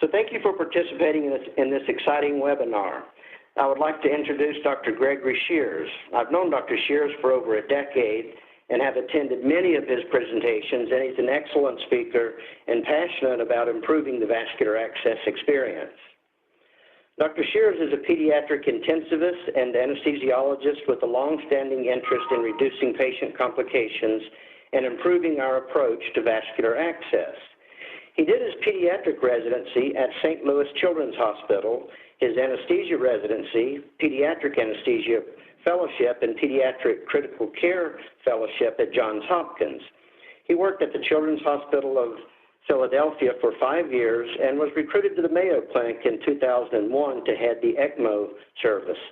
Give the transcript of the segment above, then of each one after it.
So thank you for participating in this exciting webinar. I would like to introduce Dr. Gregory Schears. I've known Dr. Schears for over a decade and have attended many of his presentations, and he's an excellent speaker and passionate about improving the vascular access experience. Dr. Schears is a pediatric intensivist and anesthesiologist with a long-standing interest in reducing patient complications and improving our approach to vascular access. He did his pediatric residency at St. Louis Children's Hospital, his anesthesia residency, pediatric anesthesia fellowship, and pediatric critical care fellowship at Johns Hopkins. He worked at the Children's Hospital of Philadelphia for 5 years and was recruited to the Mayo Clinic in 2001 to head the ECMO service.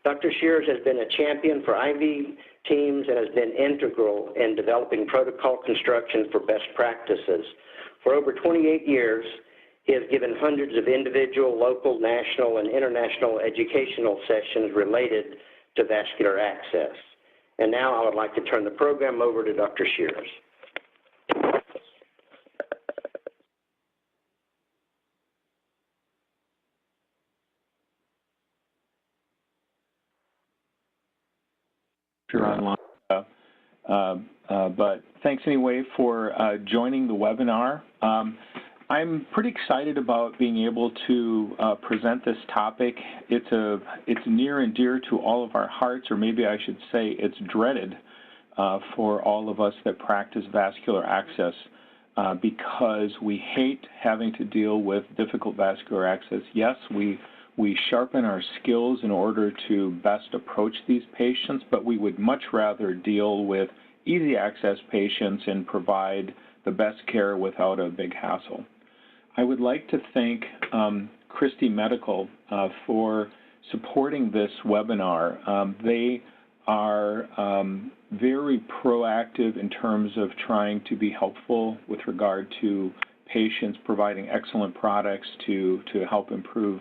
Dr. Schears has been a champion for IV teams and has been integral in developing protocol construction for best practices. For over 28 years, he has given hundreds of individual, local, national, and international educational sessions related to vascular access. And now I would like to turn the program over to Dr. Schears. You're online, but thanks anyway for joining the webinar. I'm pretty excited about being able to present this topic. It's near and dear to all of our hearts, or maybe I should say it's dreaded for all of us that practice vascular access because we hate having to deal with difficult vascular access. Yes, we sharpen our skills in order to best approach these patients, but we would much rather deal with easy access patients and provide the best care without a big hassle. I would like to thank Christie Medical for supporting this webinar. They are very proactive in terms of trying to be helpful with regard to patients, providing excellent products to help improve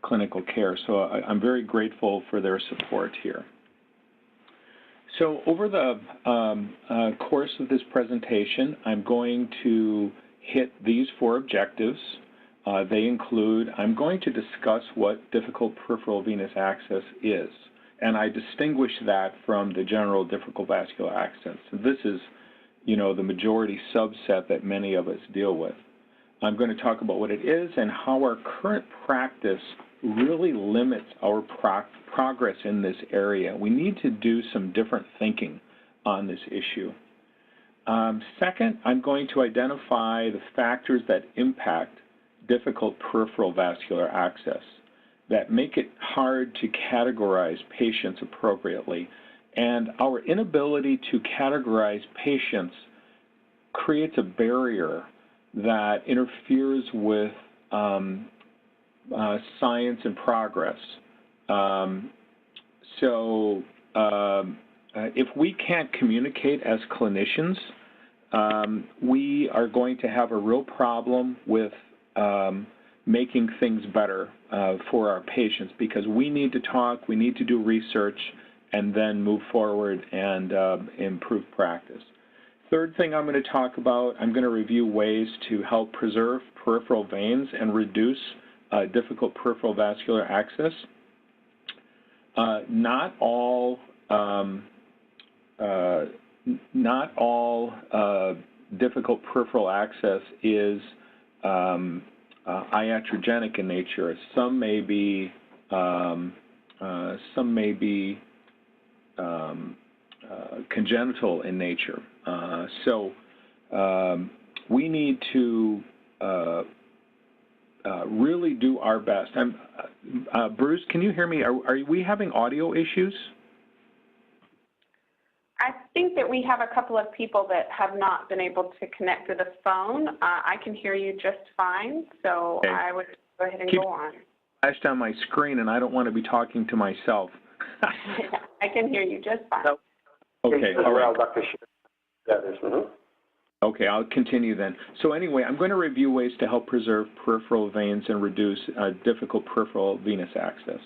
clinical care. So I'm very grateful for their support here. So over the course of this presentation, I'm going to hit these 4 objectives. They include, I'm going to discuss what difficult peripheral venous access is, and I distinguish that from the general difficult vascular access. This is, the majority subset that many of us deal with. I'm going to talk about what it is and how our current practice really limits our progress in this area. We need to do some different thinking on this issue. Second, I'm going to identify the factors that impact difficult peripheral vascular access that make it hard to categorize patients appropriately. And our inability to categorize patients creates a barrier that interferes with science and progress. If we can't communicate as clinicians, we are going to have a real problem with making things better for our patients, because we need to talk, we need to do research, and then move forward and improve practice. Third thing I'm going to talk about, I'm going to review ways to help preserve peripheral veins and reduce difficult peripheral vascular access. Not all difficult peripheral access is iatrogenic in nature. Some may be congenital in nature. We need to really do our best. Bruce, can you hear me? Are we having audio issues? I think that we have a couple of people that have not been able to connect to the phone. I can hear you just fine, so okay. I would go ahead and go on. Flashed on my screen, and I don't want to be talking to myself. I can hear you just fine. Nope. Okay, all right. Dr. Schears. Okay, I'll continue then. So anyway, I'm going to review ways to help preserve peripheral veins and reduce difficult peripheral venous access.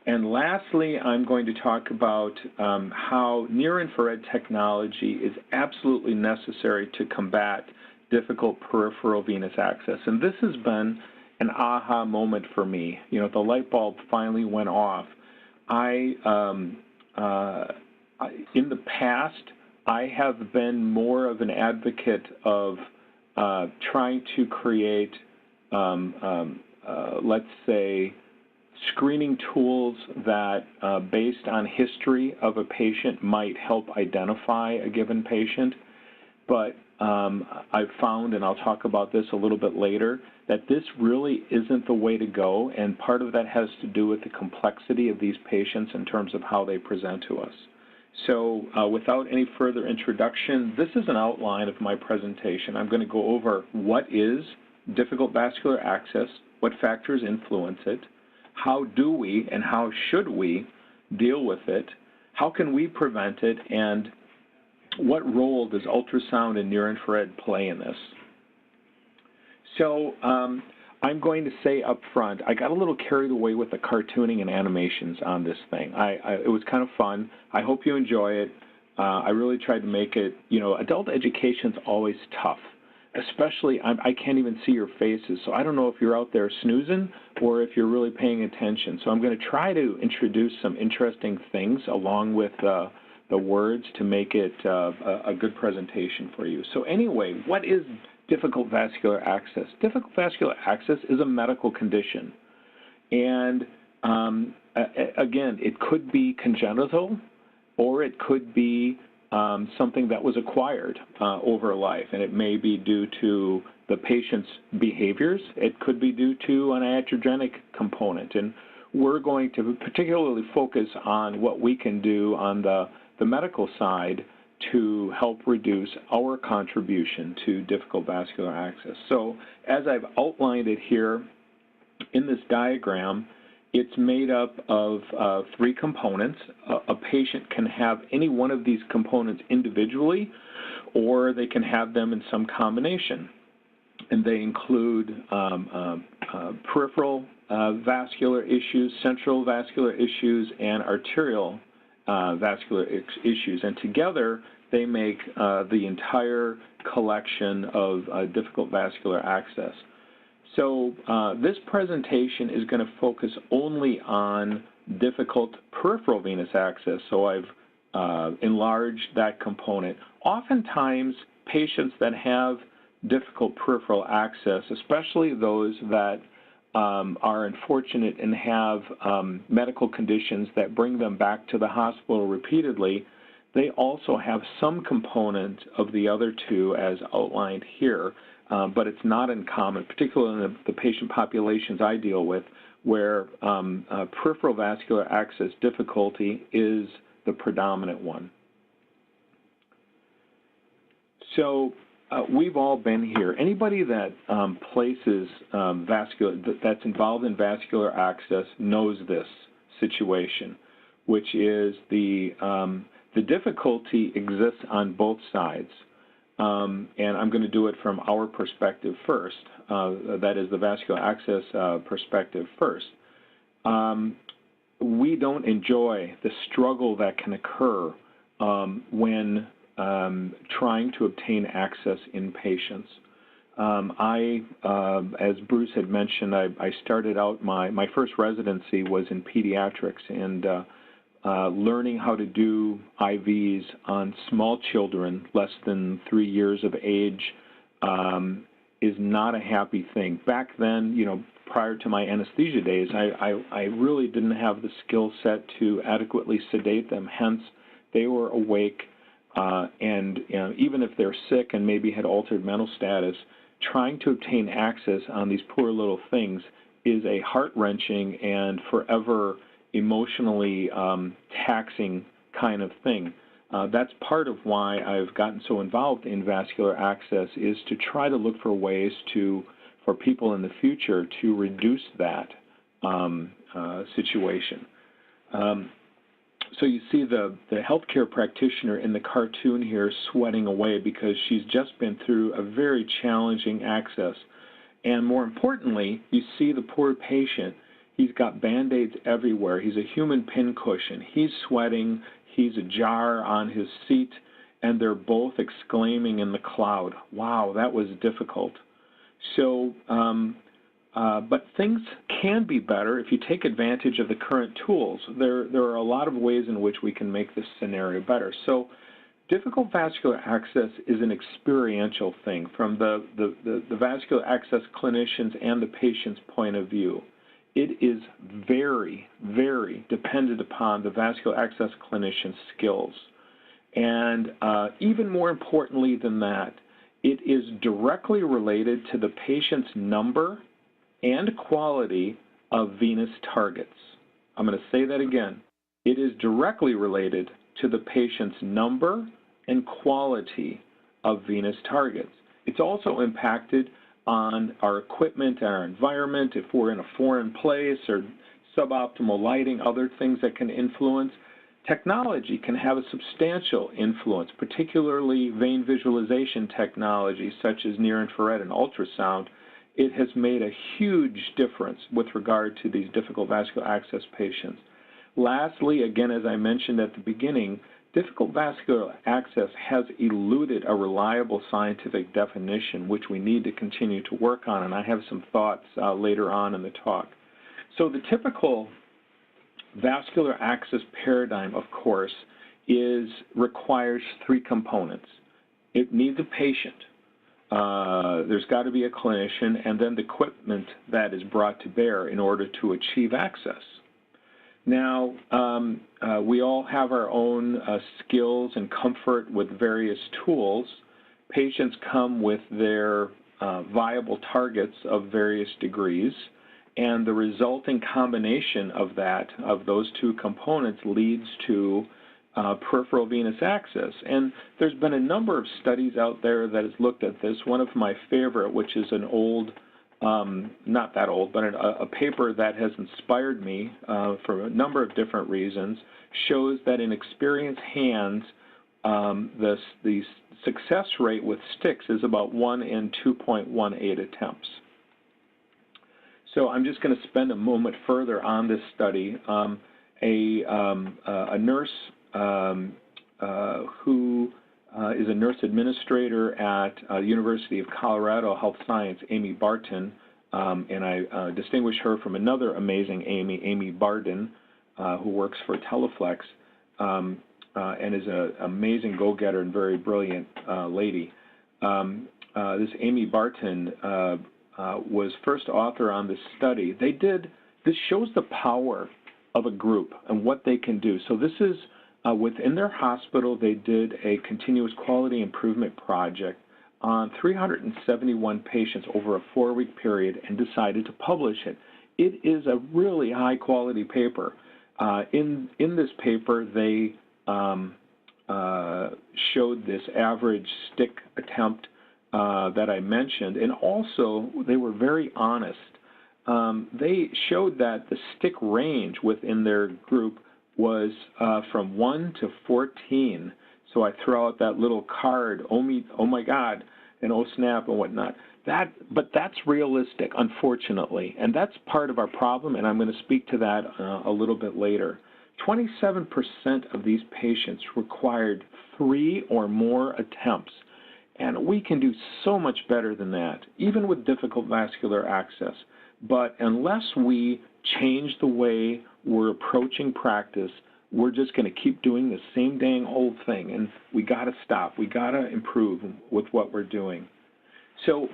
And lastly, I'm going to talk about how near-infrared technology is absolutely necessary to combat difficult peripheral venous access. And this has been an aha moment for me. You know, the light bulb finally went off. In the past, I have been more of an advocate of trying to create, let's say, screening tools that, based on history of a patient, might help identify a given patient. But I've found, and I'll talk about this a little bit later, that this really isn't the way to go, and part of that has to do with the complexity of these patients in terms of how they present to us. So without any further introduction, this is an outline of my presentation. I'm going to go over what is difficult vascular access, what factors influence it, how do we and how should we deal with it, how can we prevent it, and what role does ultrasound and near-infrared play in this? So I'm going to say up front, I got a little carried away with the cartooning and animations on this thing. It was kind of fun. I hope you enjoy it. I really tried to make it, you know, adult education's always tough, especially I can't even see your faces, so I don't know if you're out there snoozing or if you're really paying attention. So I'm going to try to introduce some interesting things along with the words to make it a good presentation for you. So anyway, what is difficult vascular access? Difficult vascular access is a medical condition. And again, it could be congenital or it could be something that was acquired over life. And it may be due to the patient's behaviors. It could be due to an iatrogenic component. And we're going to particularly focus on what we can do on the medical side to help reduce our contribution to difficult vascular access. So as I've outlined it here in this diagram, it's made up of 3 components. A patient can have any one of these components individually, or they can have them in some combination. And they include peripheral vascular issues, central vascular issues, and arterial vascular issues, and together they make the entire collection of difficult vascular access. So this presentation is going to focus only on difficult peripheral venous access, so I've enlarged that component. Oftentimes, patients that have difficult peripheral access, especially those that are unfortunate and have medical conditions that bring them back to the hospital repeatedly, they also have some component of the other 2 as outlined here, but it's not uncommon, particularly in the patient populations I deal with, where peripheral vascular access difficulty is the predominant one. So we've all been here. Anybody that places that's involved in vascular access knows this situation, which is the difficulty exists on both sides. And I'm going to do it from our perspective first, that is the vascular access perspective first. We don't enjoy the struggle that can occur when trying to obtain access in patients. As Bruce had mentioned, I started out, my first residency was in pediatrics, and learning how to do IVs on small children less than 3 years of age is not a happy thing. Back then, you know, prior to my anesthesia days, I really didn't have the skill set to adequately sedate them. Hence, they were awake, and even if they're sick and maybe had altered mental status, trying to obtain access on these poor little things is a heart-wrenching and forever emotionally taxing kind of thing. That's part of why I've gotten so involved in vascular access, is to try to look for ways for people in the future to reduce that situation. So you see the healthcare practitioner in the cartoon here sweating away because she's just been through a very challenging access. And more importantly, you see the poor patient. He's got Band-Aids everywhere. He's a human pincushion. He's sweating. He's a jar on his seat, and they're both exclaiming in the cloud, "Wow, that was difficult." So But things can be better if you take advantage of the current tools. There are a lot of ways in which we can make this scenario better. So difficult vascular access is an experiential thing from the vascular access clinicians and the patient's point of view. It is very, very dependent upon the vascular access clinician's skills. And even more importantly than that, it is directly related to the patient's number and quality of venous targets. I'm going to say that again. It is directly related to the patient's number and quality of venous targets. It's also impacted on our equipment, our environment, if we're in a foreign place or suboptimal lighting, other things that can influence. Technology can have a substantial influence, particularly vein visualization technology such as near-infrared and ultrasound. It has made a huge difference with regard to these difficult vascular access patients. Lastly, again, as I mentioned at the beginning, difficult vascular access has eluded a reliable scientific definition, which we need to continue to work on, and I have some thoughts later on in the talk. So the typical vascular access paradigm, of course, requires three components. It needs a patient. There's got to be a clinician, and then the equipment that is brought to bear in order to achieve access. Now, we all have our own skills and comfort with various tools. Patients come with their viable targets of various degrees, and the resulting combination of those two components leads to peripheral venous access. And there's been a number of studies out there that has looked at this. One of my favorite, which is an old, not that old, but a paper that has inspired me for a number of different reasons, shows that in experienced hands, the success rate with sticks is about 1 in 2.18 attempts. So I'm just going to spend a moment further on this study. A nurse who is a nurse administrator at University of Colorado Health Science, Amy Barton, and I distinguish her from another amazing Amy Barden, who works for Teleflex and is an amazing go-getter and very brilliant lady. This Amy Barton was first author on this study. This shows the power of a group and what they can do. So this is within their hospital, they did a continuous quality improvement project on 371 patients over a 4-week period and decided to publish it. It is a really high quality paper. In this paper, they showed this average stick attempt that I mentioned, and also they were very honest. They showed that the stick range within their group was from 1 to 14. So I throw out that little card, oh my God, and oh snap and whatnot. But that's realistic, unfortunately, and that's part of our problem, and I'm going to speak to that a little bit later. 27% of these patients required 3 or more attempts, and we can do so much better than that, even with difficult vascular access. But unless we change the way we're approaching practice, we're just going to keep doing the same dang old thing, and we got to stop. We got to improve with what we're doing. So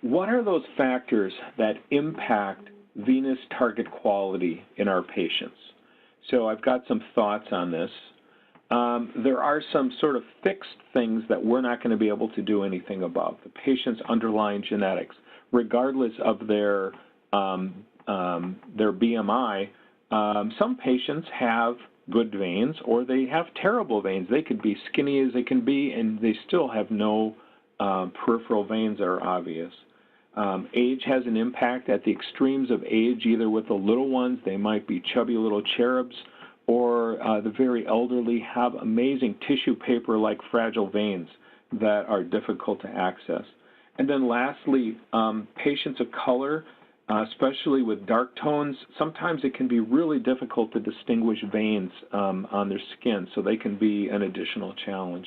what are those factors that impact venous target quality in our patients? So I've got some thoughts on this. There are some sort of fixed things that we're not going to be able to do anything about. The patient's underlying genetics, regardless of their BMI, some patients have good veins or they have terrible veins. They could be skinny as they can be and they still have no peripheral veins that are obvious. Age has an impact at the extremes of age, either with the little ones, they might be chubby little cherubs, or the very elderly have amazing tissue paper-like fragile veins that are difficult to access. And then lastly, patients of color, especially with dark tones, sometimes it can be really difficult to distinguish veins on their skin, so they can be an additional challenge.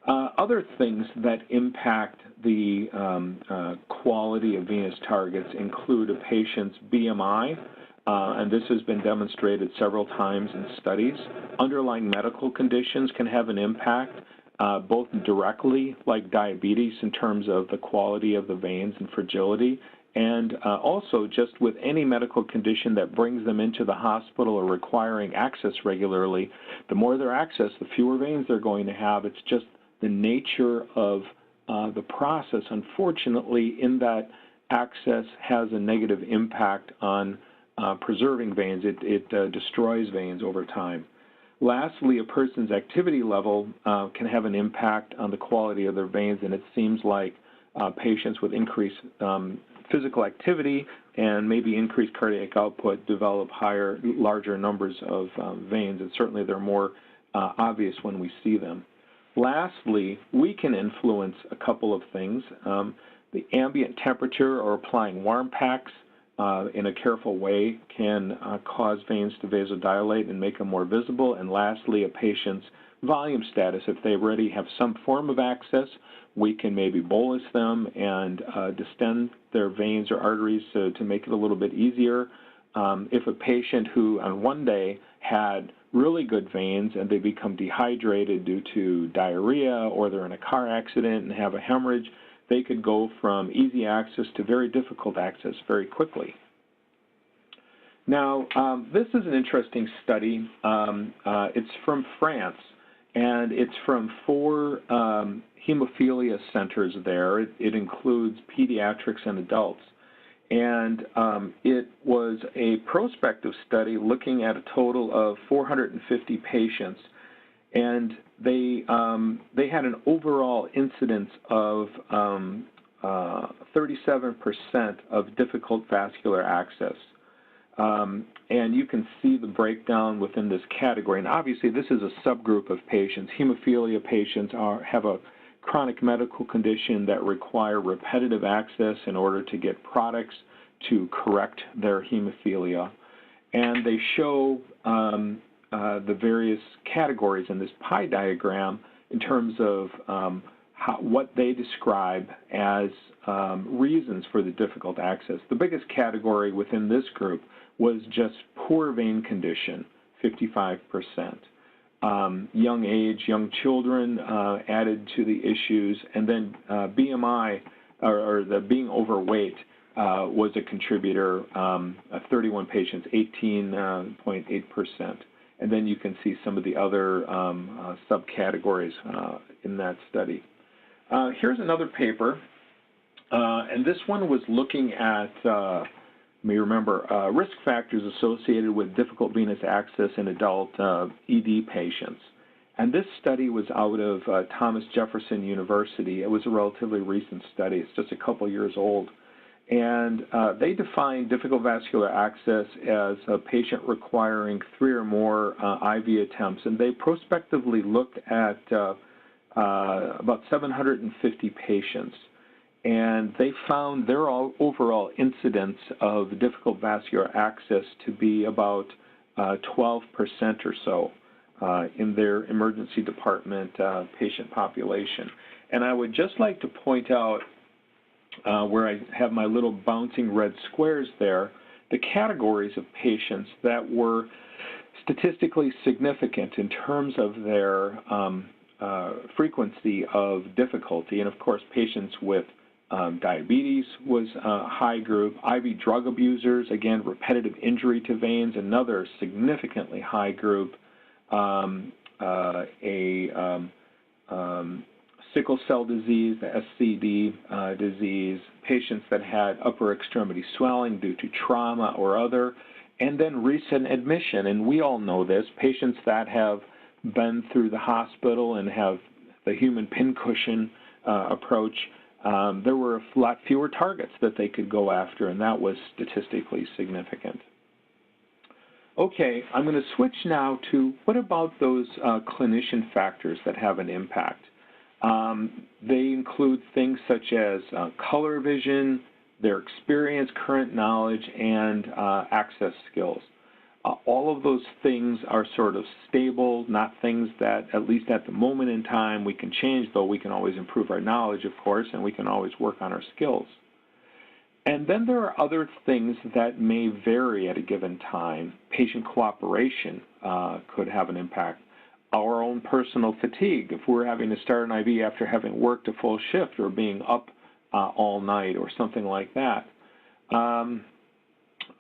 Other things that impact the quality of venous targets include a patient's BMI, and this has been demonstrated several times in studies. Underlying medical conditions can have an impact, both directly, like diabetes, in terms of the quality of the veins and fragility, and also just with any medical condition that brings them into the hospital or requiring access regularly. The more they're accessed, the fewer veins they're going to have. It's just the nature of the process, unfortunately, in that access has a negative impact on preserving veins. It destroys veins over time. Lastly, a person's activity level can have an impact on the quality of their veins, and it seems like patients with increased physical activity and maybe increased cardiac output develop larger numbers of veins, and certainly they're more obvious when we see them. Lastly, we can influence a couple of things. The ambient temperature or applying warm packs in a careful way can cause veins to vasodilate and make them more visible. And lastly, a patient's volume status. If they already have some form of access, we can maybe bolus them and distend their veins or arteries to make it a little bit easier. If a patient who on one day had really good veins and they become dehydrated due to diarrhea, or they're in a car accident and have a hemorrhage, they could go from easy access to very difficult access very quickly. Now, this is an interesting study. It's from France, and it's from 4 hemophilia centers there. It includes pediatrics and adults. And it was a prospective study looking at a total of 450 patients, and they had an overall incidence of 37% of difficult vascular access. And you can see the breakdown within this category. And obviously, this is a subgroup of patients. Hemophilia patients have a chronic medical condition that require repetitive access in order to get products to correct their hemophilia. And they show the various categories in this pie diagram in terms of what they describe as reasons for the difficult access. The biggest category within this group was just poor vein condition, 55%. Young age, young children added to the issues, and then BMI, or the being overweight, was a contributor, 31 patients, 18.8%. And then you can see some of the other subcategories in that study. Here's another paper, and this one was looking at, you may remember, risk factors associated with difficult venous access in adult ED patients. And this study was out of Thomas Jefferson University. It was a relatively recent study. It's just a couple years old. And they defined difficult vascular access as a patient requiring 3 or more IV attempts. And they prospectively looked at about 750 patients. And they found their overall incidence of difficult vascular access to be about 12% or so in their emergency department patient population. And I would just like to point out where I have my little bouncing red squares there, the categories of patients that were statistically significant in terms of their frequency of difficulty. And of course, patients with diabetes was a high group. IV drug abusers, again, repetitive injury to veins, another significantly high group. Sickle cell disease, the SCD disease, patients that had upper extremity swelling due to trauma or other, and then recent admission. And we all know this, patients that have been through the hospital and have the human pincushion approach, there were a lot fewer targets that they could go after, and that was statistically significant. Okay, I'm going to switch now to what about those clinician factors that have an impact? They include things such as color vision, their experience, current knowledge, and access skills. All of those things are sort of stable, not things that, at least at the moment in time, we can change, though we can always improve our knowledge, of course, and we can always work on our skills. And then there are other things that may vary at a given time. Patient cooperation could have an impact. Our own personal fatigue, if we're having to start an IV after having worked a full shift or being up all night or something like that.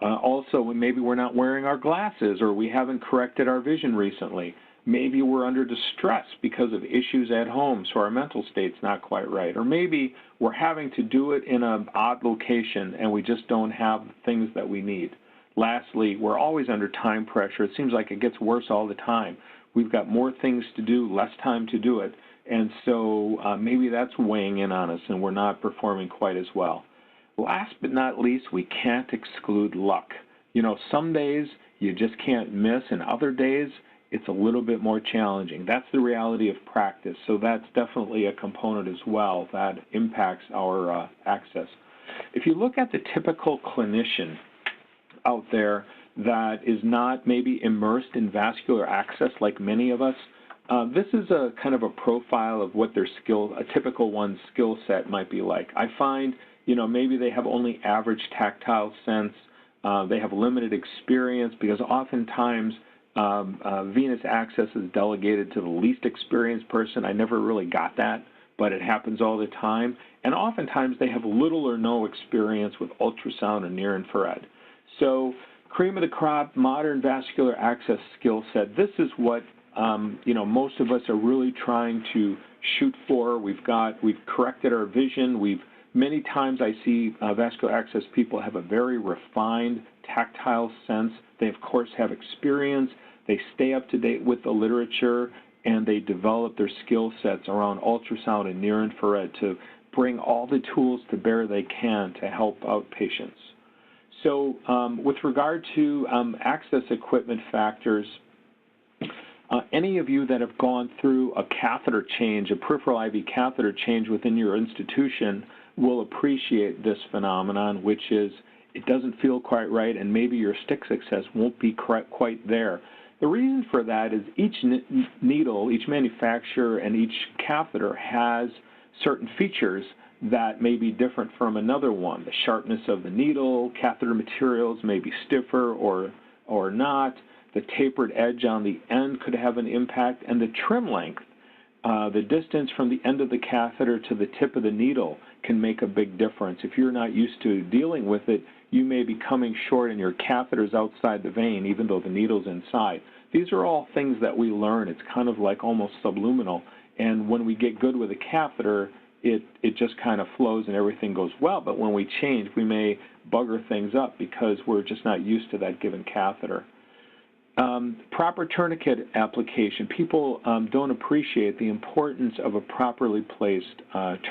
Also, maybe we're not wearing our glasses or we haven't corrected our vision recently. Maybe we're under distress because of issues at home, so our mental state's not quite right. Or maybe we're having to do it in an odd location and we just don't have the things that we need. Lastly, we're always under time pressure. It seems like it gets worse all the time. We've got more things to do, less time to do it, and so maybe that's weighing in on us and we're not performing quite as well. Last but not least, we can't exclude luck. You know, some days you just can't miss, and other days it's a little bit more challenging. That's the reality of practice, so that's definitely a component as well that impacts our access. If you look at the typical clinician out there that is not maybe immersed in vascular access like many of us, this is a kind of a profile of what their a typical one's skill set might be like. I find, you know, maybe they have only average tactile sense, they have limited experience because oftentimes venous access is delegated to the least experienced person. I never really got that, but it happens all the time. And oftentimes they have little or no experience with ultrasound or near-infrared. So cream of the crop, modern vascular access skill set, this is what you know, most of us are really trying to shoot for. We've corrected our vision. Many times I see vascular access people have a very refined tactile sense. They, of course, have experience. They stay up to date with the literature, and they develop their skill sets around ultrasound and near-infrared to bring all the tools to bear they can to help out patients. So with regard to access equipment factors, any of you that have gone through a catheter change, a peripheral IV catheter change within your institution will appreciate this phenomenon, which is it doesn't feel quite right and maybe your stick success won't be quite there. The reason for that is each needle, each manufacturer, and each catheter has certain features that may be different from another one. The sharpness of the needle, catheter materials may be stiffer or not. The tapered edge on the end could have an impact, and the trim length, the distance from the end of the catheter to the tip of the needle can make a big difference. If you're not used to dealing with it, you may be coming short and your catheter's outside the vein, even though the needle's inside. These are all things that we learn. It's kind of like almost subliminal, and when we get good with a catheter, it just kind of flows and everything goes well. But when we change, we may bugger things up because we're just not used to that given catheter. Proper tourniquet application. People don't appreciate the importance of a properly placed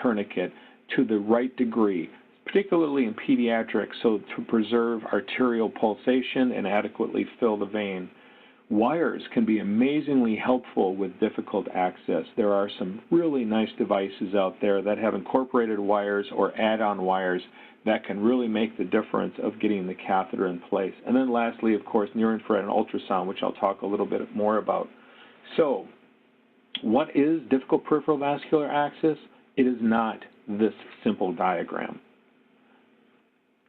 tourniquet to the right degree, particularly in pediatrics, so to preserve arterial pulsation and adequately fill the vein. Wires can be amazingly helpful with difficult access. There are some really nice devices out there that have incorporated wires or add-on wires that can really make the difference of getting the catheter in place. And then lastly, of course, near-infrared and ultrasound, which I'll talk a little bit more about. So what is difficult peripheral vascular access? It is not this simple diagram.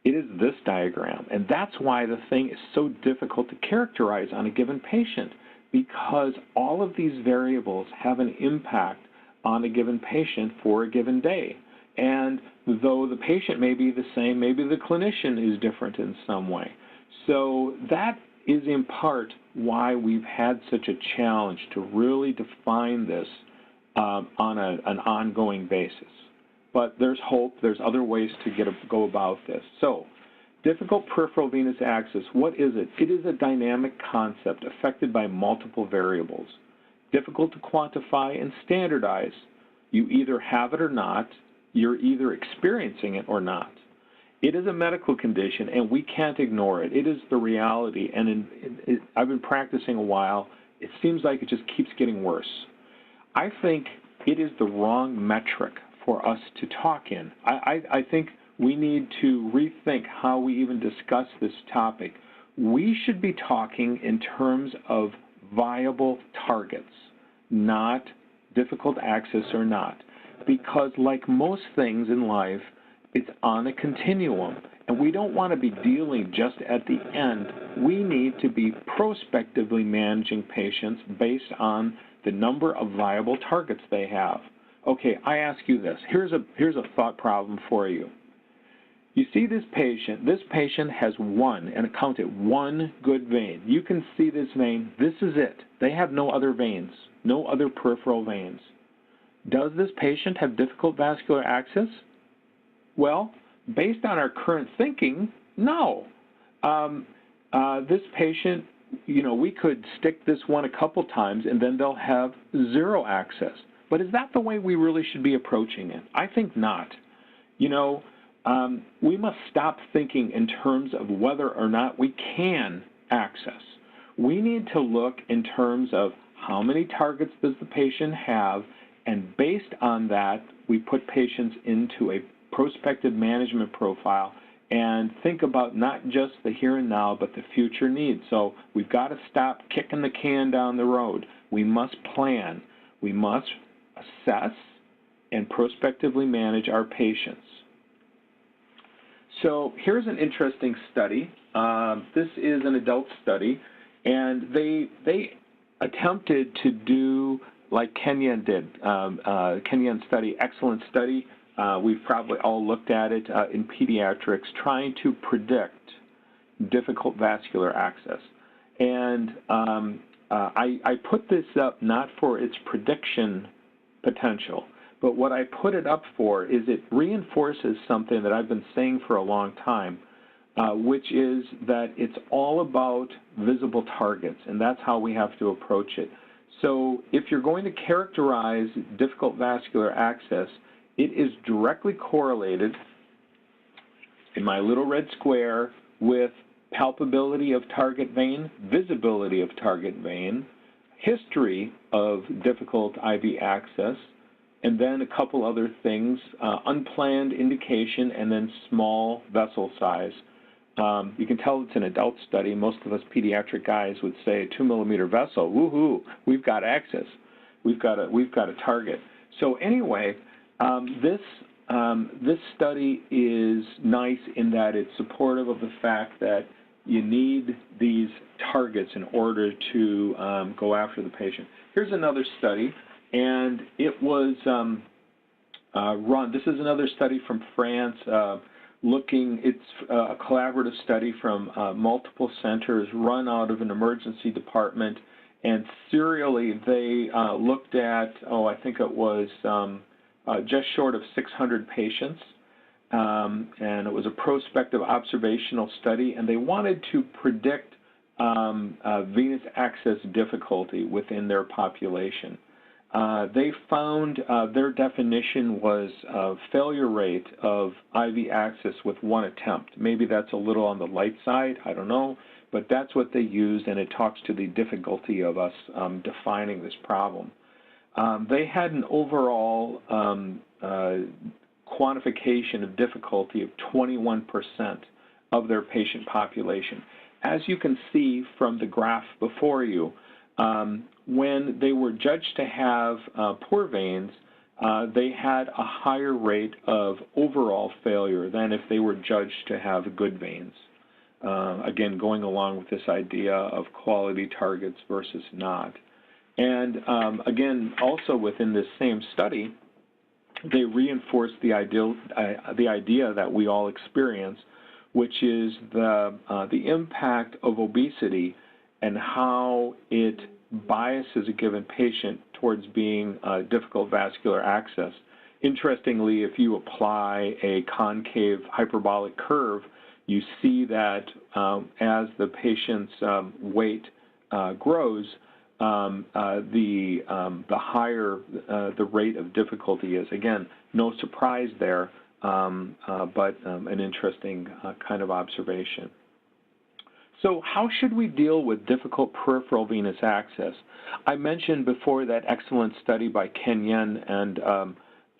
It is this diagram, and that's why the thing is so difficult to characterize on a given patient, because all of these variables have an impact on a given patient for a given day. And though the patient may be the same, maybe the clinician is different in some way. So that is in part why we've had such a challenge to really define this on an ongoing basis. But there's hope. There's other ways to go about this. So difficult peripheral venous access, what is it? It is a dynamic concept affected by multiple variables. Difficult to quantify and standardize. You either have it or not. You're either experiencing it or not. It is a medical condition, and we can't ignore it. It is the reality, and I've been practicing a while. It seems like it just keeps getting worse. I think it is the wrong metric for us to talk in. I think we need to rethink how we even discuss this topic. we should be talking in terms of viable targets, not difficult access or not. Because like most things in life, it's on a continuum. And we don't want to be dealing just at the end. We need to be prospectively managing patients based on the number of viable targets they have. Okay, I ask you this. Here's a thought problem for you. You see this patient has one, and count it, one good vein. You can see this vein. This is it. They have no other veins, no other peripheral veins. Does this patient have difficult vascular access? Well, based on our current thinking, no. This patient, we could stick this one a couple times and then they'll have zero access. But is that the way we really should be approaching it? I think not. We must stop thinking in terms of whether or not we can access. We need to look in terms of how many targets does the patient have, and based on that, we put patients into a prospective management profile and think about not just the here and now, but the future needs. So we've got to stop kicking the can down the road. We must plan. We must assess and prospectively manage our patients. So here's an interesting study. This is an adult study, and they attempted to do like Kenyan did. Kenyan study, excellent study. We've probably all looked at it in pediatrics, trying to predict difficult vascular access. And I put this up not for its prediction potential, but what I put it up for is it reinforces something that I've been saying for a long time, which is that it's all about visible targets, and that's how we have to approach it. So if you're going to characterize difficult vascular access, it is directly correlated in my little red square with palpability of target vein, visibility of target vein, history of difficult IV access, and then a couple other things, unplanned indication, and then small vessel size. You can tell it's an adult study. Most of us pediatric guys would say a 2-millimeter vessel. Woohoo! We've got access. We've got a target. So anyway, this study is nice in that it's supportive of the fact that you need these targets in order to go after the patient. Here's another study, and it was run. This is another study from France. It's a collaborative study from multiple centers run out of an emergency department, and serially they looked at, I think it was just short of 600 patients, and it was a prospective observational study, and they wanted to predict venous access difficulty within their population. They found their definition was failure rate of IV access with one attempt. Maybe that's a little on the light side, I don't know, but that's what they used, and it talks to the difficulty of us defining this problem. They had an overall quantification of difficulty of 21% of their patient population. As you can see from the graph before you, when they were judged to have poor veins, they had a higher rate of overall failure than if they were judged to have good veins. Again, going along with this idea of quality targets versus not. And again, also within this same study, they reinforced the idea that we all experience, which is the impact of obesity and how it biases a given patient towards being difficult vascular access. Interestingly, if you apply a concave hyperbolic curve, you see that as the patient's weight grows, the higher the rate of difficulty is. Again, no surprise there, but an interesting kind of observation. So how should we deal with difficult peripheral venous access? I mentioned before that excellent study by Kenyan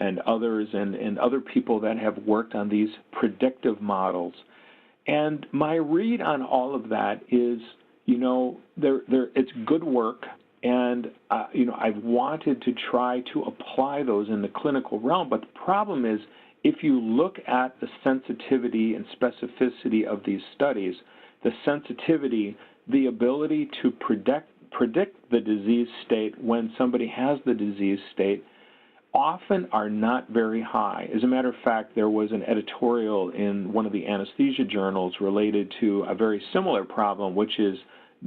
and others and other people that have worked on these predictive models. And my read on all of that is, you know, it's good work, and, you know, I've wanted to try to apply those in the clinical realm, but the problem is if you look at the sensitivity and specificity of these studies, the sensitivity, the ability to predict the disease state when somebody has the disease state often are not very high. As a matter of fact, there was an editorial in one of the anesthesia journals related to a very similar problem, which is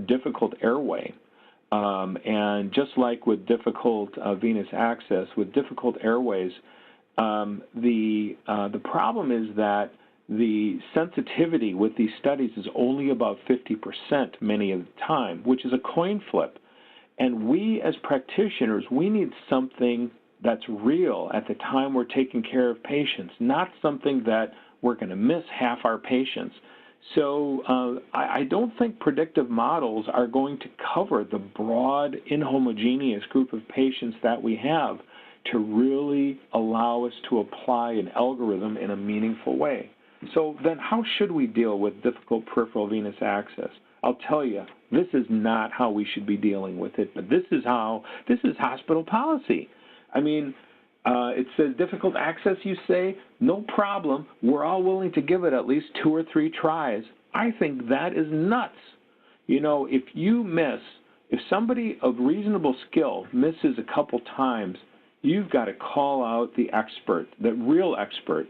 difficult airway. And just like with difficult venous access, with difficult airways, the problem is that the sensitivity with these studies is only about 50% many of the time, which is a coin flip. And we as practitioners, we need something that's real at the time we're taking care of patients, not something that we're going to miss half our patients. So I don't think predictive models are going to cover the broad, inhomogeneous group of patients that we have to really allow us to apply an algorithm in a meaningful way. So then how should we deal with difficult peripheral venous access? I'll tell you, this is not how we should be dealing with it, but this is hospital policy. I mean, it says difficult access, you say, no problem. We're all willing to give it at least 2 or 3 tries. I think that is nuts. You know, if somebody of reasonable skill misses a couple times, you've got to call out the expert, the real expert,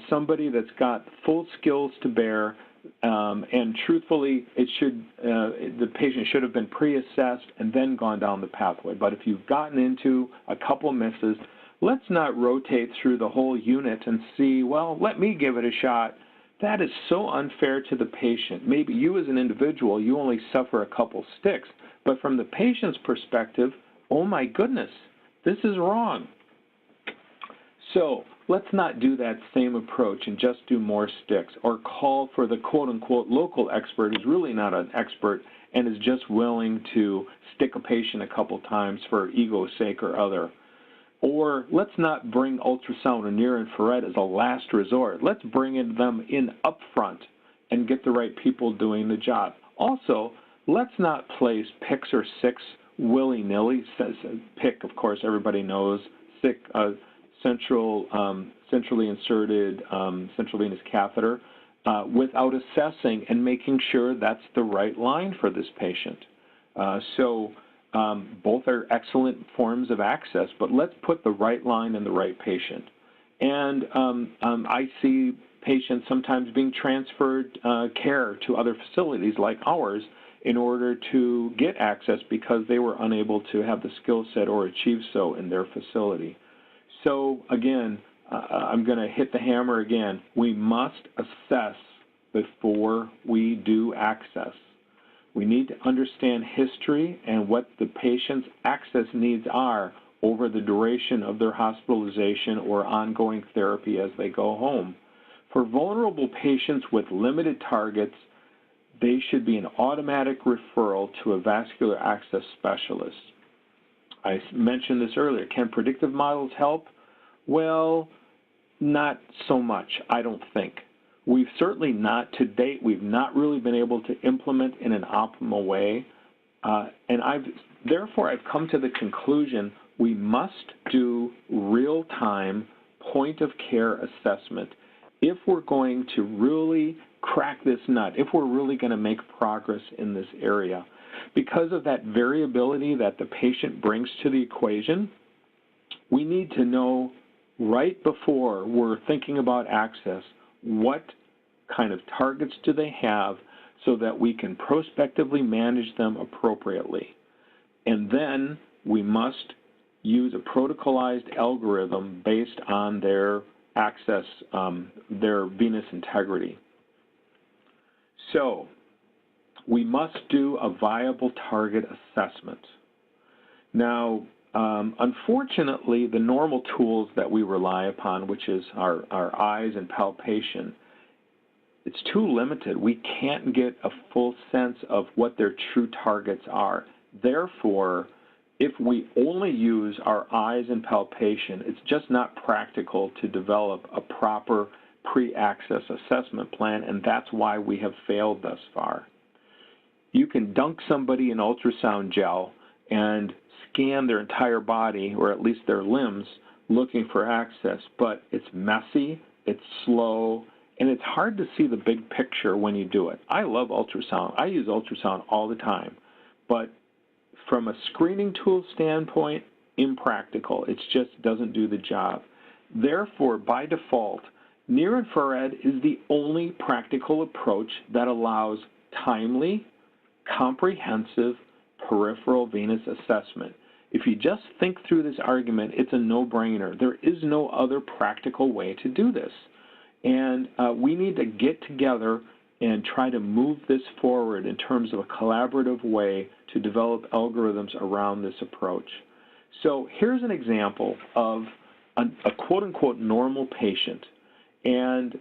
somebody that's got full skills to bear, and truthfully, the patient should have been pre-assessed and then gone down the pathway. But if you've gotten into a couple misses, let's not rotate through the whole unit and see, well, let me give it a shot. That is so unfair to the patient. Maybe you as an individual, you only suffer a couple sticks, but from the patient's perspective, oh my goodness, this is wrong. So let's not do that same approach and just do more sticks or call for the quote-unquote local expert who's really not an expert and is just willing to stick a patient a couple times for ego's sake or other. Or let's not bring ultrasound or near-infrared as a last resort. Let's bring them in up front and get the right people doing the job. Also, let's not place PICs or SICs willy-nilly. PIC, of course, everybody knows. SIC, centrally inserted central venous catheter, without assessing and making sure that's the right line for this patient. Both are excellent forms of access, but let's put the right line in the right patient. And I see patients sometimes being transferred care to other facilities like ours in order to get access because they were unable to have the skill set or achieve so in their facility. So again, I'm going to hit the hammer again. We must assess before we do access. We need to understand history and what the patient's access needs are over the duration of their hospitalization or ongoing therapy as they go home. For vulnerable patients with limited targets, they should be an automatic referral to a vascular access specialist. I mentioned this earlier. Can predictive models help? Well, not so much, I don't think. We've certainly not, to date, we've not really been able to implement in an optimal way. And therefore, I've come to the conclusion we must do real-time point-of-care assessment if we're going to really crack this nut, if we're really going to make progress in this area. Because of that variability that the patient brings to the equation, we need to know right before we're thinking about access, what kind of targets do they have so that we can prospectively manage them appropriately. And then we must use a protocolized algorithm based on their access, their venous integrity. So we must do a viable target assessment. Now, unfortunately, the normal tools that we rely upon, which is our eyes and palpation, it's too limited. We can't get a full sense of what their true targets are. Therefore, if we only use our eyes and palpation, it's just not practical to develop a proper pre-access assessment plan, and that's why we have failed thus far. You can dunk somebody in ultrasound gel and scan their entire body, or at least their limbs, looking for access, but it's messy, it's slow, and it's hard to see the big picture when you do it. I love ultrasound. I use ultrasound all the time, but from a screening tool standpoint, impractical. It just doesn't do the job. Therefore, by default, near-infrared is the only practical approach that allows timely, comprehensive peripheral venous assessment. If you just think through this argument, it's a no-brainer. There is no other practical way to do this. And we need to get together and try to move this forward in terms of a collaborative way to develop algorithms around this approach. So here's an example of a quote-unquote normal patient. And,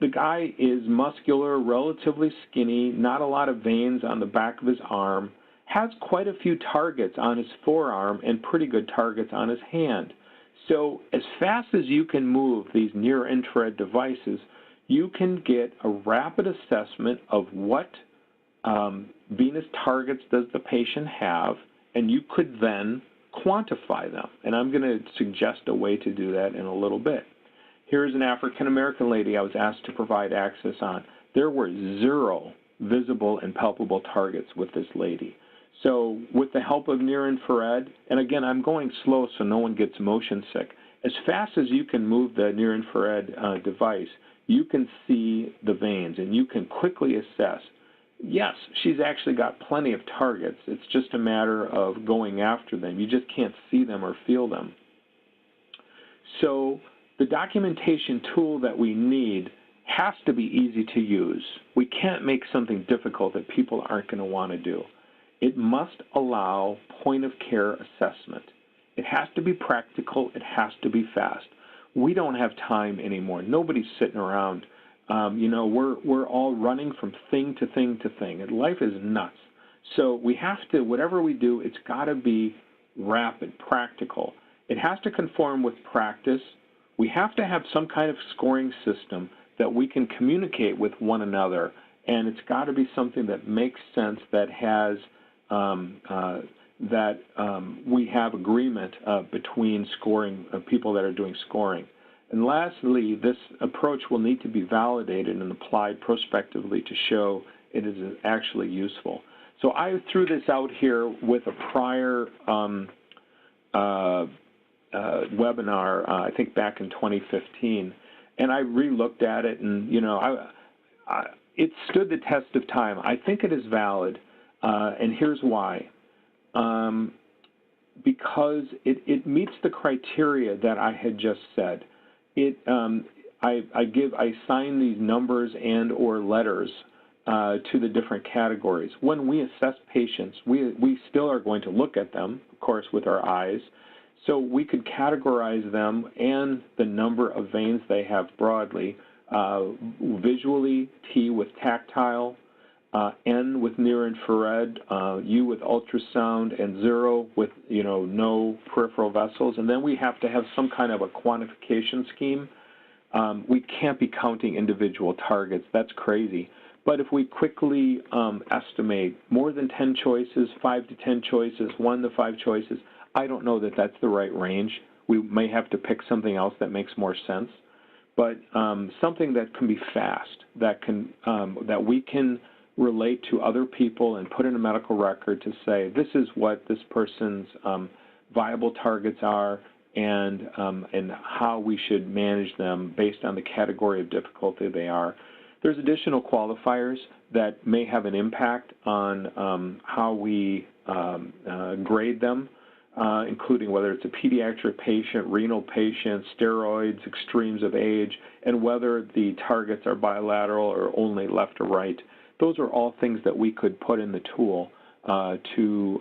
the guy is muscular, relatively skinny, not a lot of veins on the back of his arm, has quite a few targets on his forearm and pretty good targets on his hand. So as fast as you can move these near-infrared devices, you can get a rapid assessment of what venous targets does the patient have, and you could then quantify them. And I'm going to suggest a way to do that in a little bit. Here's an African-American lady I was asked to provide access on. There were 0 visible and palpable targets with this lady. So with the help of near-infrared, and again, I'm going slow so no one gets motion sick, as fast as you can move the near-infrared device, you can see the veins and you can quickly assess. Yes, she's actually got plenty of targets. It's just a matter of going after them. You just can't see them or feel them. So the documentation tool that we need has to be easy to use. We can't make something difficult that people aren't going to want to do. It must allow point-of-care assessment. It has to be practical. It has to be fast. We don't have time anymore. Nobody's sitting around. We're all running from thing to thing to thing, and life is nuts. So we have to, whatever we do, it's got to be rapid, practical. It has to conform with practice. We have to have some kind of scoring system that we can communicate with one another, and it's got to be something that makes sense, that has we have agreement between scoring people that are doing scoring. And lastly, this approach will need to be validated and applied prospectively to show it is actually useful. So I threw this out here with a prior webinar, I think back in 2015, and I re-looked at it, and it stood the test of time. I think it is valid, and here's why. Because it meets the criteria that I had just said. I assign these numbers and or letters to the different categories. When we assess patients, we still are going to look at them, of course, with our eyes. So we could categorize them and the number of veins they have broadly, visually, T with tactile, N with near-infrared, U with ultrasound, and 0 with, no peripheral vessels. And then we have to have some kind of a quantification scheme. We can't be counting individual targets. That's crazy. But if we quickly estimate more than 10 choices, 5 to 10 choices, 1 to 5 choices, I don't know that that's the right range. We may have to pick something else that makes more sense. But something that can be fast, that we can relate to other people and put in a medical record to say, this is what this person's viable targets are, and how we should manage them based on the category of difficulty they are. There's additional qualifiers that may have an impact on how we grade them, including whether it's a pediatric patient, renal patient, steroids, extremes of age, and whether the targets are bilateral or only left or right. Those are all things that we could put in the tool to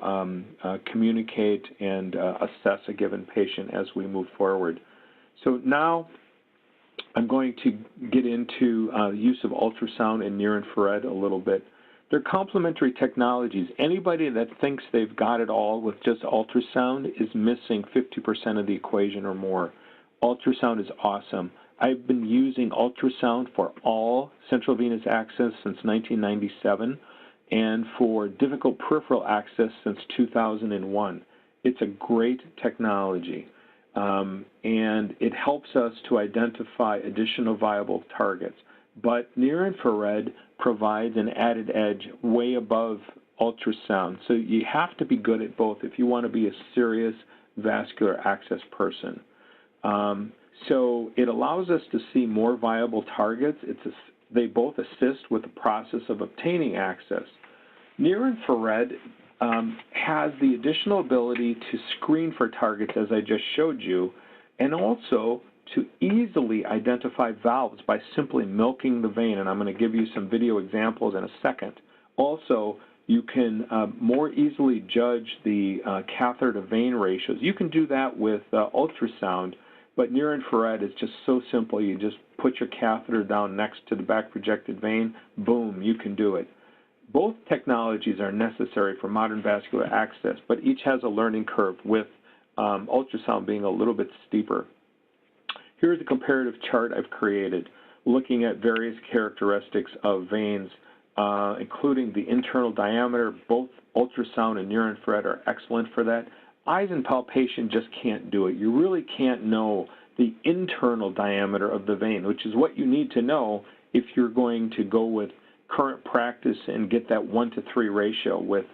communicate and assess a given patient as we move forward. So now I'm going to get into the use of ultrasound and near-infrared a little bit. They're complementary technologies. Anybody that thinks they've got it all with just ultrasound is missing 50% of the equation or more. ultrasound is awesome. I've been using ultrasound for all central venous access since 1997 and for difficult peripheral access since 2001. It's a great technology, and it helps us to identify additional viable targets. But near-infrared provides an added edge way above ultrasound. So you have to be good at both if you want to be a serious vascular access person. So it allows us to see more viable targets. They both assist with the process of obtaining access. Near-infrared has the additional ability to screen for targets, as I just showed you, and also to easily identify valves by simply milking the vein, and I'm going to give you some video examples in a second. Also, you can more easily judge the catheter to vein ratios. You can do that with ultrasound, but near-infrared is just so simple. You just put your catheter down next to the back projected vein, boom, you can do it. Both technologies are necessary for modern vascular access, but each has a learning curve, with ultrasound being a little bit steeper. Here's a comparative chart I've created looking at various characteristics of veins, including the internal diameter. Both ultrasound and near-infrared are excellent for that. Eyes and palpation just can't do it. You really can't know the internal diameter of the vein, which is what you need to know if you're going to go with current practice and get that 1:3 ratio with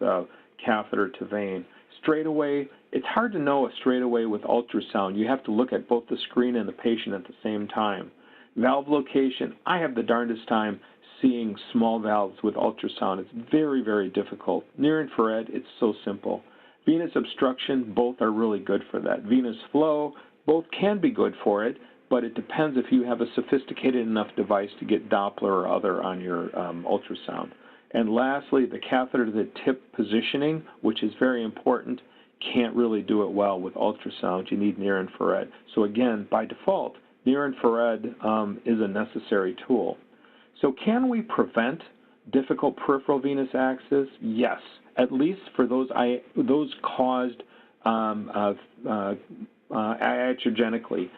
catheter to vein. Straightaway, it's hard to know a straightaway with ultrasound. You have to look at both the screen and the patient at the same time. Valve location, I have the darndest time seeing small valves with ultrasound. It's very, very difficult. Near-infrared, it's so simple. Venous obstruction, both are really good for that. Venous flow, both can be good for it, but it depends if you have a sophisticated enough device to get Doppler or other on your ultrasound. And lastly, the catheter to the tip positioning, which is very important, can't really do it well with ultrasound. You need near-infrared. So again, by default, near-infrared is a necessary tool. So can we prevent difficult peripheral venous access? Yes, at least for those caused iatrogenically.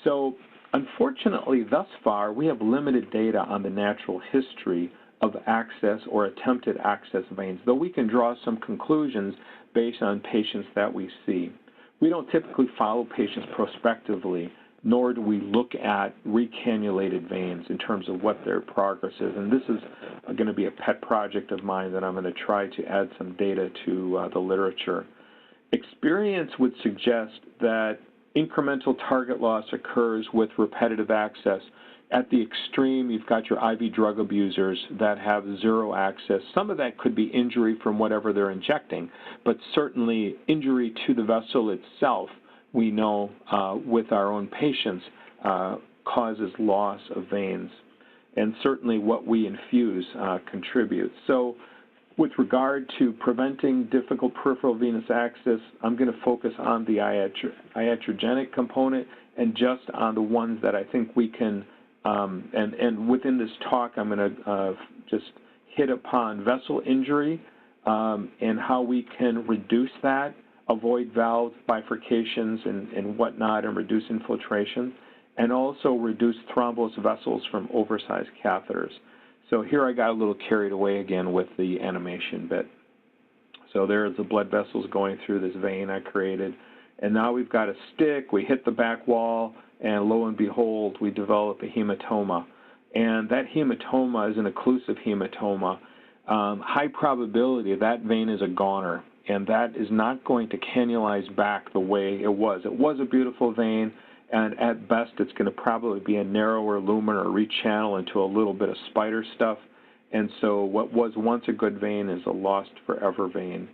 So unfortunately, thus far, we have limited data on the natural history of access or attempted access veins, though we can draw some conclusions based on patients that we see. We don't typically follow patients prospectively, nor do we look at recannulated veins in terms of what their progress is. And this is going to be a pet project of mine that I'm going to try to add some data to the literature. Experience would suggest that incremental target loss occurs with repetitive access. At the extreme, you've got your IV drug abusers that have zero access. Some of that could be injury from whatever they're injecting, but certainly injury to the vessel itself, we know with our own patients, causes loss of veins. And certainly what we infuse contributes. So with regard to preventing difficult peripheral venous access, I'm going to focus on the iatrogenic component and just on the ones that I think we can, and within this talk, I'm going to just hit upon vessel injury and how we can reduce that, avoid valve bifurcations and whatnot, and reduce infiltration, and also reduce thrombus vessels from oversized catheters. So here I got a little carried away again with the animation bit. So there's the blood vessels going through this vein I created. And now we've got a stick, we hit the back wall, and lo and behold, we develop a hematoma. And that hematoma is an occlusive hematoma. High probability that vein is a goner, and that is not going to cannulize back the way it was. It was a beautiful vein, and at best it's going to probably be a narrower lumen or rechannel into a little bit of spider stuff. And so what was once a good vein is a lost forever vein.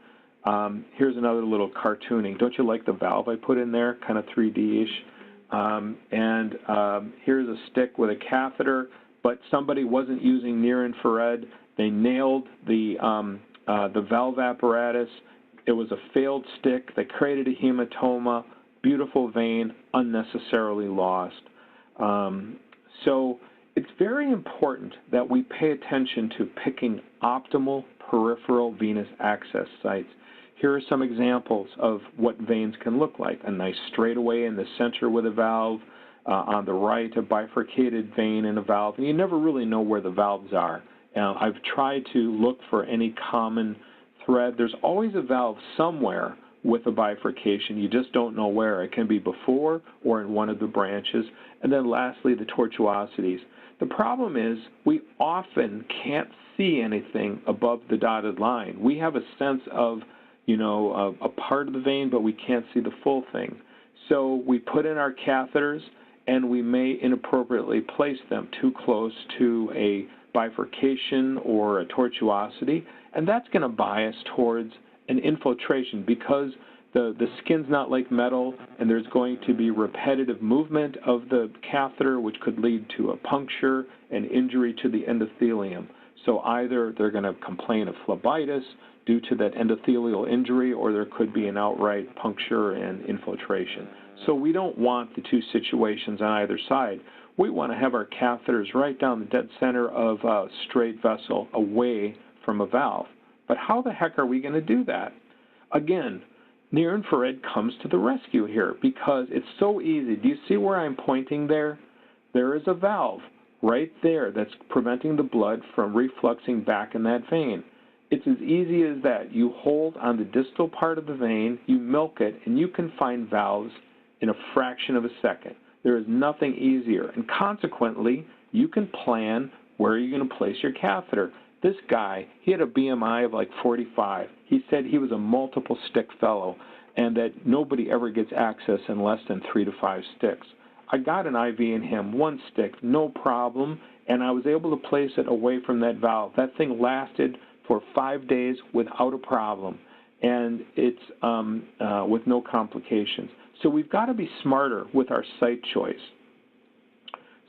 Here's another little cartooning. Don't you like the valve I put in there, kind of 3D-ish? Here's a stick with a catheter, but somebody wasn't using near-infrared. They nailed the valve apparatus. It was a failed stick. They created a hematoma. Beautiful vein, unnecessarily lost. So it's very important that we pay attention to picking optimal peripheral venous access sites. Here are some examples of what veins can look like. A nice straightaway in the center with a valve, on the right, a bifurcated vein and a valve, and you never really know where the valves are. I've tried to look for any common thread. There's always a valve somewhere with a bifurcation. You just don't know where. It can be before or in one of the branches. And then lastly, the tortuosities. The problem is we often can't see anything above the dotted line. We have a sense of, a part of the vein, but we can't see the full thing. So we put in our catheters, and we may inappropriately place them too close to a bifurcation or a tortuosity, and that's going to bias towards an infiltration because the skin's not like metal, and there's going to be repetitive movement of the catheter, which could lead to a puncture and injury to the endothelium. So either they're going to complain of phlebitis due to that endothelial injury, or there could be an outright puncture and infiltration. So we don't want the two situations on either side. We want to have our catheters right down the dead center of a straight vessel away from a valve. But how the heck are we going to do that? Again, near-infrared comes to the rescue here because it's so easy. Do you see where I'm pointing there? There is a valve right there that's preventing the blood from refluxing back in that vein. It's as easy as that. You hold on the distal part of the vein, you milk it, and you can find valves in a fraction of a second. There is nothing easier. And consequently, you can plan where you're going to place your catheter. This guy, he had a BMI of like 45. He said he was a multiple stick fellow and that nobody ever gets access in less than 3 to 5 sticks. I got an IV in him, 1 stick, no problem, and I was able to place it away from that valve. That thing lasted for 5 days without a problem, and it's with no complications. So we've got to be smarter with our site choice.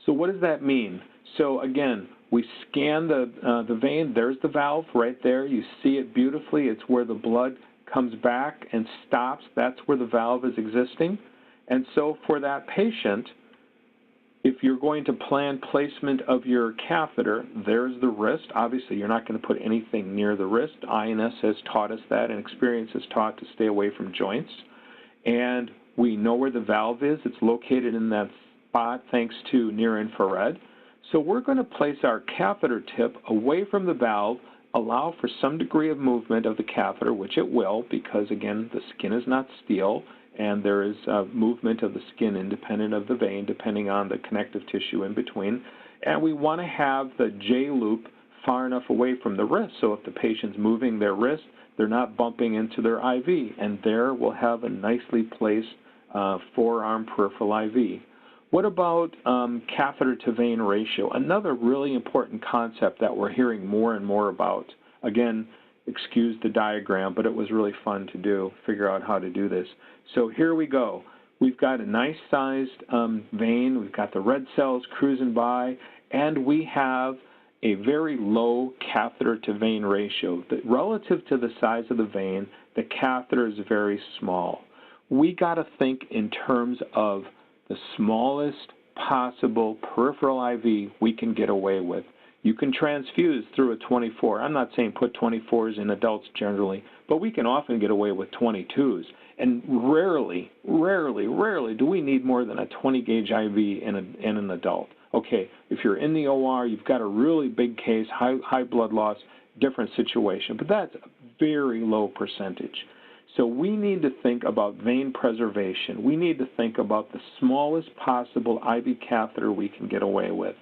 So what does that mean? So again, we scan the vein. There's the valve right there. You see it beautifully. It's where the blood comes back and stops. That's where the valve is existing. And so for that patient, if you're going to plan placement of your catheter, there's the wrist. Obviously, you're not going to put anything near the wrist. INS has taught us that, and experience has taught to stay away from joints. And we know where the valve is. It's located in that spot thanks to near-infrared. So we're going to place our catheter tip away from the valve, allow for some degree of movement of the catheter, which it will because, again, the skin is not steel, and there is movement of the skin independent of the vein, depending on the connective tissue in between. And we want to have the J-loop far enough away from the wrist, so if the patient's moving their wrist, they're not bumping into their IV. And there we'll have a nicely placed forearm peripheral IV. What about catheter-to-vein ratio? Another really important concept that we're hearing more and more about. Again, excuse the diagram, but it was really fun to do, figure out how to do this. So here we go. We've got a nice-sized vein. We've got the red cells cruising by, and we have a very low catheter-to-vein ratio. Relative to the size of the vein, the catheter is very small. We got to think in terms of the smallest possible peripheral IV we can get away with. You can transfuse through a 24. I'm not saying put 24s in adults generally, but we can often get away with 22s. And rarely do we need more than a 20-gauge IV in an adult. Okay, if you're in the OR, you've got a really big case, high blood loss, different situation, but that's a very low percentage. So we need to think about vein preservation. We need to think about the smallest possible IV catheter we can get away with.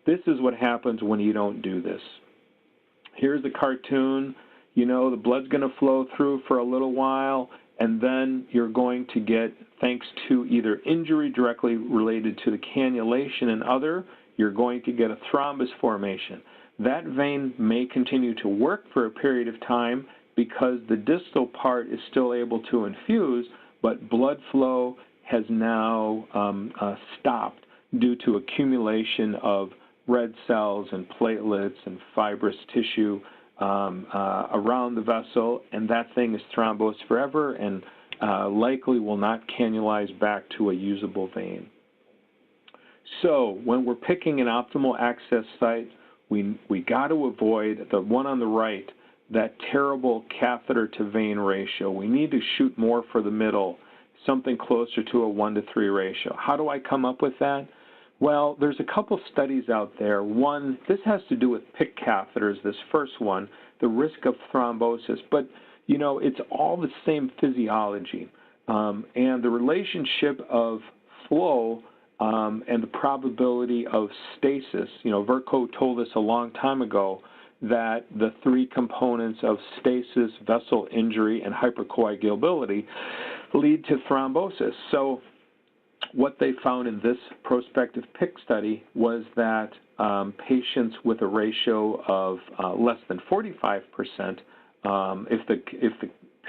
This is what happens when you don't do this. Here's the cartoon. You know, the blood's going to flow through for a little while, and then you're going to get, thanks to either injury directly related to the cannulation and other, you're going to get a thrombus formation. That vein may continue to work for a period of time because the distal part is still able to infuse, but blood flow has now stopped due to accumulation of red cells and platelets and fibrous tissue around the vessel, and that thing is thrombosed forever and likely will not cannulize back to a usable vein. So when we're picking an optimal access site, we got to avoid the one on the right, that terrible catheter to vein ratio. We need to shoot more for the middle. something closer to a 1-to-3 ratio. How do I come up with that? Well, there's a couple studies out there. One, this has to do with PICC catheters, this first one, the risk of thrombosis. But, you know, it's all the same physiology. And the relationship of flow and the probability of stasis. You know, Verco told us a long time ago that the three components of stasis, vessel injury, and hypercoagulability lead to thrombosis. So what they found in this prospective PICC study was that patients with a ratio of less than 45%, if the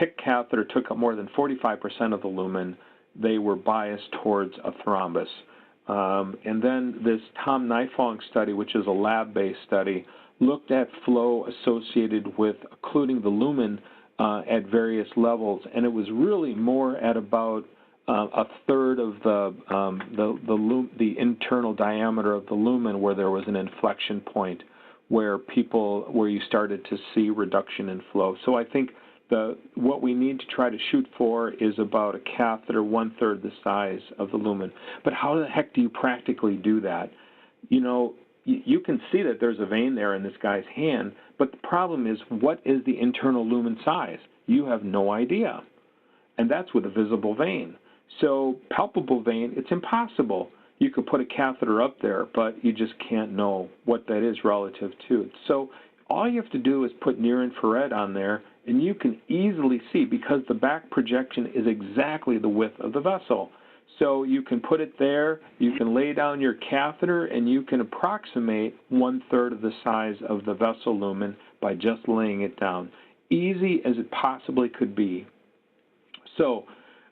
PICC catheter took up more than 45% of the lumen, they were biased towards a thrombus. And then this Tom Nifong study, which is a lab-based study, looked at flow associated with occluding the lumen at various levels, and it was really more at about a third of the internal diameter of the lumen where there was an inflection point where you started to see reduction in flow. So I think what we need to try to shoot for is about a catheter 1/3 the size of the lumen. But how the heck do you practically do that? You know, you can see that there's a vein there in this guy's hand, but the problem is, what is the internal lumen size? You have no idea. And that's with a visible vein. So palpable vein, it's impossible. You could put a catheter up there, but you just can't know what that is relative to it. So all you have to do is put near-infrared on there, and you can easily see, because the back projection is exactly the width of the vessel. So you can put it there, you can lay down your catheter, and you can approximate 1/3 of the size of the vessel lumen by just laying it down. Easy as it possibly could be. So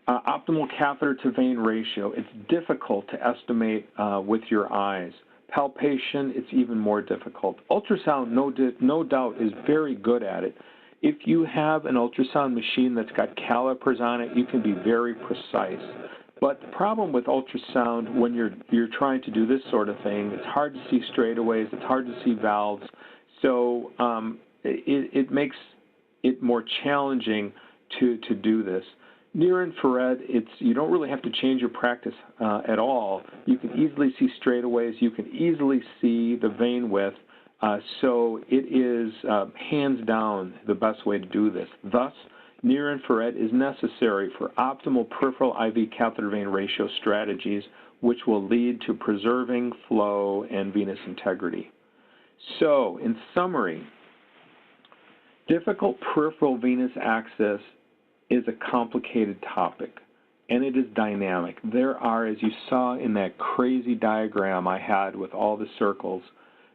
optimal catheter to vein ratio, it's difficult to estimate with your eyes. Palpation, it's even more difficult. Ultrasound, no doubt, is very good at it. If you have an ultrasound machine that's got calipers on it, you can be very precise. But the problem with ultrasound, when you're trying to do this sort of thing, it's hard to see straightaways, it's hard to see valves, so it makes it more challenging to do this. Near-infrared, you don't really have to change your practice at all. You can easily see straightaways, you can easily see the vein width, so it is hands down the best way to do this. Thus, near-infrared is necessary for optimal peripheral IV catheter vein ratio strategies, which will lead to preserving flow and venous integrity. So, in summary, difficult peripheral venous access is a complicated topic, and it is dynamic. There are, as you saw in that crazy diagram I had with all the circles,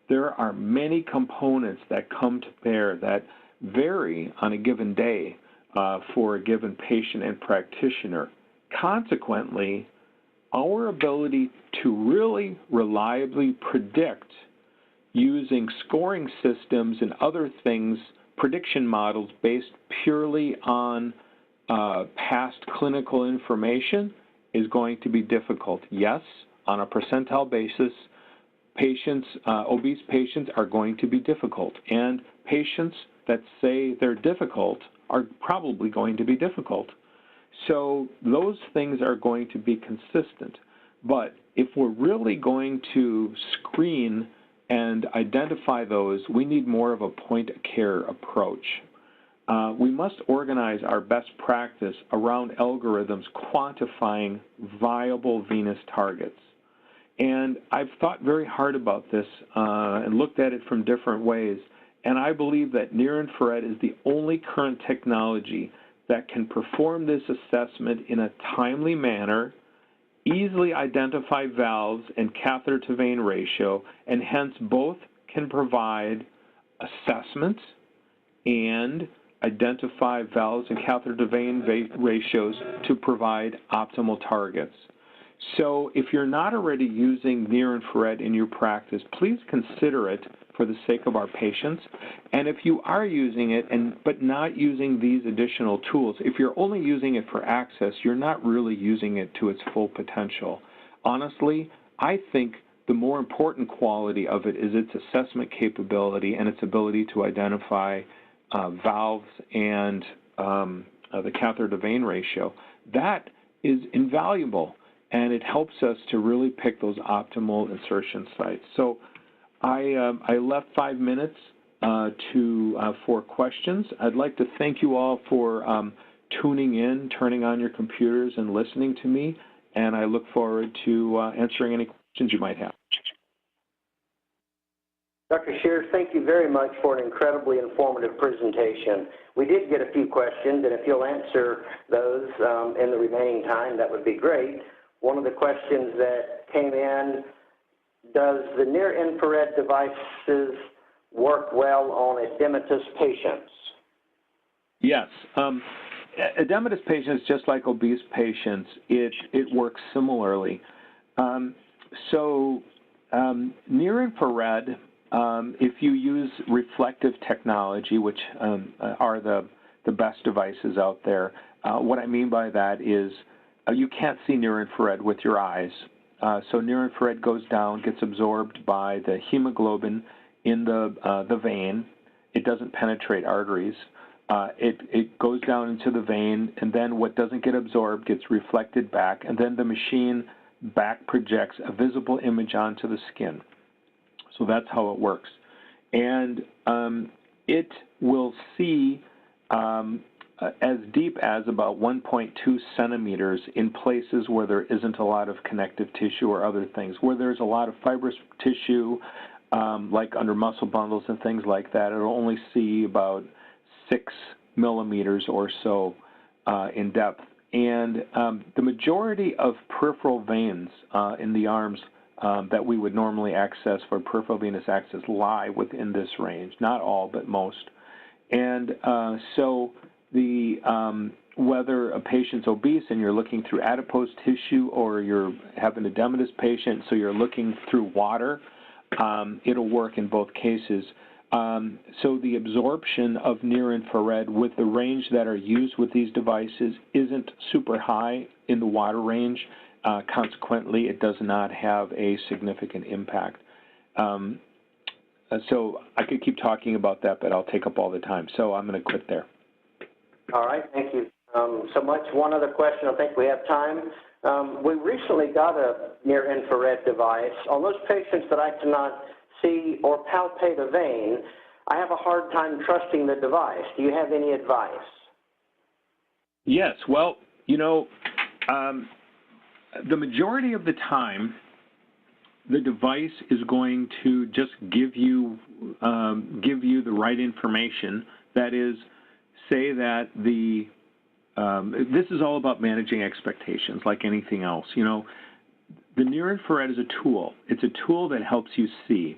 there are many components that come to bear that vary on a given day for a given patient and practitioner. Consequently, our ability to really reliably predict using scoring systems and other things, prediction models based purely on past clinical information is going to be difficult. Yes, on a percentile basis, obese patients are going to be difficult, and patients that say they're difficult are probably going to be difficult. So those things are going to be consistent. But if we're really going to screen and identify those, we need more of a point-of-care approach. We must organize our best practice around algorithms quantifying viable venous targets. And I've thought very hard about this and looked at it from different ways. And I believe that near-infrared is the only current technology that can perform this assessment in a timely manner, easily identify valves and catheter to vein ratio, and hence both can provide assessment and identify valves and catheter to vein ratios to provide optimal targets. So if you're not already using near-infrared in your practice, please consider it for the sake of our patients. And if you are using it but not using these additional tools, if you're only using it for access, you're not really using it to its full potential. Honestly, I think the more important quality of it is its assessment capability and its ability to identify valves and the catheter to vein ratio. That is invaluable, and it helps us to really pick those optimal insertion sites. So I left 5 minutes for questions. I'd like to thank you all for tuning in, turning on your computers, and listening to me, and I look forward to answering any questions you might have. Dr. Schears, thank you very much for an incredibly informative presentation. We did get a few questions, and if you'll answer those in the remaining time, that would be great. One of the questions that came in, does the near-infrared devices work well on edematous patients? Yes. Edematous patients, just like obese patients, it works similarly. Near-infrared, if you use reflective technology, which are the best devices out there, what I mean by that is you can't see near-infrared with your eyes. So near-infrared goes down, gets absorbed by the hemoglobin in the vein. It doesn't penetrate arteries. It goes down into the vein, and then what doesn't get absorbed gets reflected back, and then the machine back projects a visible image onto the skin. So that's how it works. And it will see as deep as about 1.2 centimeters in places where there isn't a lot of connective tissue or other things. Where there's a lot of fibrous tissue, like under muscle bundles and things like that, it'll only see about 6 millimeters or so in depth. And the majority of peripheral veins in the arms that we would normally access for peripheral venous access lie within this range. Not all, but most. And so whether a patient's obese and you're looking through adipose tissue, or you have an edematous patient, so you're looking through water, it'll work in both cases. So the absorption of near-infrared with the range that are used with these devices isn't super high in the water range. Consequently, it does not have a significant impact. So I could keep talking about that, but I'll take up all the time. So I'm going to quit there. All right, thank you so much. One other question, I think we have time. We recently got a near-infrared device. On those patients that I cannot see or palpate a vein, I have a hard time trusting the device. Do you have any advice? Yes, well, you know, the majority of the time, the device is going to just give you the right information. That is, say that this is all about managing expectations, like anything else. You know, the near-infrared is a tool. It's a tool that helps you see.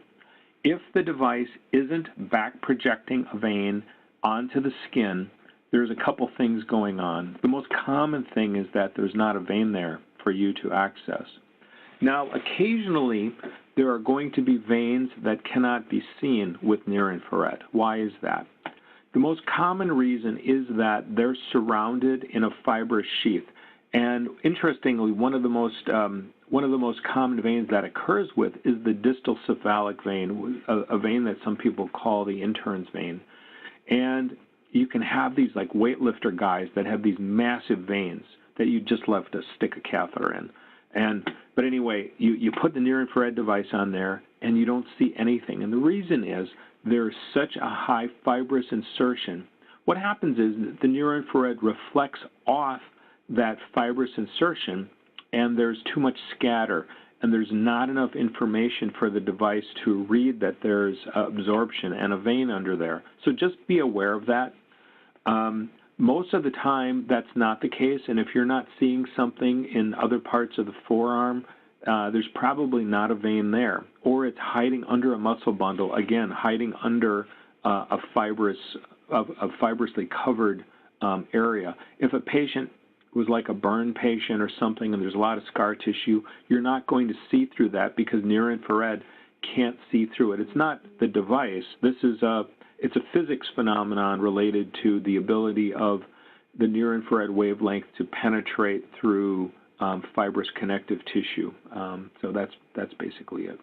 If the device isn't back projecting a vein onto the skin, there's a couple things going on. The most common thing is that there's not a vein there for you to access. Now, occasionally, there are going to be veins that cannot be seen with near-infrared. Why is that? The most common reason is that they're surrounded in a fibrous sheath. And interestingly, one of the most common veins that occurs with is the distal cephalic vein, a vein that some people call the intern's vein. And you can have these like weightlifter guys that have these massive veins that you just left to stick a catheter in. But anyway, you put the near-infrared device on there and you don't see anything. And the reason is there's such a high fibrous insertion. What happens is that the near-infrared reflects off that fibrous insertion, and there's too much scatter, and there's not enough information for the device to read that there's absorption and a vein under there. So just be aware of that. Most of the time, that's not the case, and if you're not seeing something in other parts of the forearm, there's probably not a vein there, or it's hiding under a muscle bundle, again, hiding under a fibrously covered area. If a patient was like a burn patient or something and there's a lot of scar tissue, you're not going to see through that because near-infrared can't see through it. It's not the device. It's a physics phenomenon related to the ability of the near-infrared wavelength to penetrate through fibrous connective tissue. So that's basically it.